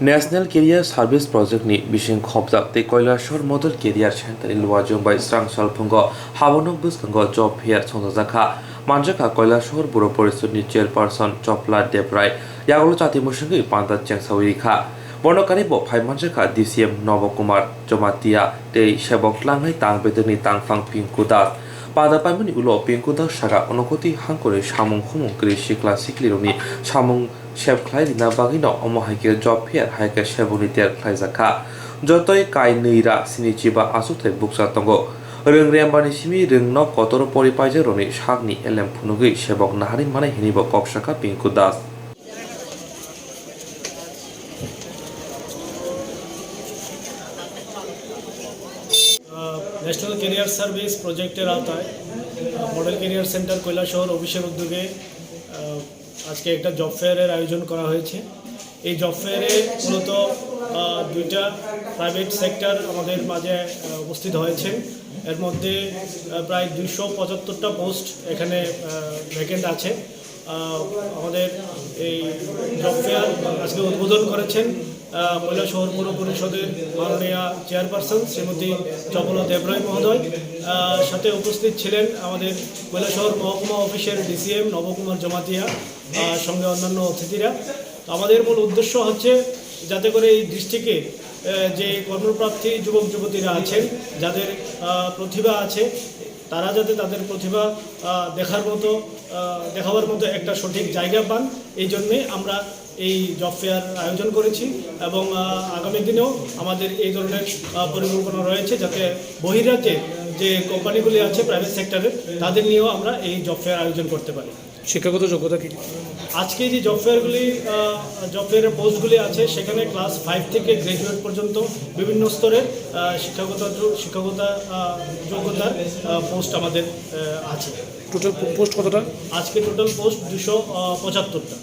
National career service प्रजेक्टनि बिसिं खबजाब ते কৈলাসহর मॉडल केरियार सेंटर लुवाजों बाय स्रांसल फुंग हाबनक बुसखंग जब फेयर संजाखा मानजाखा কৈলাসহর बर' परिषदनि चेयरपारसन चपला देबराय यागल जाति मुसंगै पांदा चेंसाविखा बर्णकारि ब फाइमानजाखा DCM नवकुमार जमातिया ते सेबक लांगै तां बेदनि तांफां पिंकु दास पादा पाइमनि उलो पिंकु दास सागा अनगति हांकरे सामुं हुमुं क्रि सिख्ला सिख्लिरनि सामुं सेबख्लाय रिना बागिनो अमहाइके जब फेयर हाइके सेबुनि तेर ख्लायजाखा जतय काय नैरा सिनिचिबा आसुथाय बुकसा तंगो रोंरेम्बानि सिमि रोंनो कतर परिपायजे रनि सागनि एलेम फुनुगै सेबक नाहारि माने हिनिबो कक्साखा पिंकु दास ন্যাশনাল ক্যারিয়ার সার্ভিস প্রজেক্টের আওতায় মডেল ক্যারিয়ার সেন্টার কৈলাসহর অফিসের উদ্যোগে আজকে একটা জব ফেয়ারের আয়োজন করা হয়েছে। এই জব ফেয়ারে মূলত দুইটা প্রাইভেট সেক্টর আমাদের মাঝে উপস্থিত হয়েছে। এর মধ্যে প্রায় 275টা পোস্ট এখানে ভ্যাকেন্ট আছে। আমাদের এই জব ফেয়ার আজকে উদ্বোধন করেছেন কৈলাসহর পৌর পরিষদের মাননীয় চেয়ারপারসন শ্রীমতী চপলা দেবরায় মহোদয়। সাথে উপস্থিত ছিলেন আমাদের কৈলাসহর মহকুমা অফিসের DCM নবকুমার জমাতিয়া, সঙ্গে অন্যান্য অতিথিরা। আমাদের মূল উদ্দেশ্য হচ্ছে যাতে করে এই ডিস্ট্রিক্টে যে কর্মপ্রার্থী যুবক যুবতীরা আছেন, যাদের প্রতিভা আছে, তারা যাতে তাদের প্রতিভা দেখাবার মতো একটা সঠিক জায়গা পান, এই জন্যে আমরা এই জব ফেয়ার আয়োজন করেছি। এবং আগামী দিনেও আমাদের এই ধরনের পরিকল্পনা রয়েছে যাতে বহিরাজ্যে যে কোম্পানিগুলি আছে প্রাইভেট সেক্টরের, তাদের নিয়েও আমরা এই জব ফেয়ার আয়োজন করতে পারি। শিক্ষাগত যোগ্যতা কি? আজকে যে জব ফেয়ারের পোস্টগুলি আছে সেখানে ক্লাস 5 থেকে গ্র্যাজুয়েট পর্যন্ত বিভিন্ন স্তরের শিক্ষাগত যোগ্যতার পোস্ট আমাদের আছে। টোটাল পোস্ট কতটা? আজকে টোটাল পোস্ট 275টা।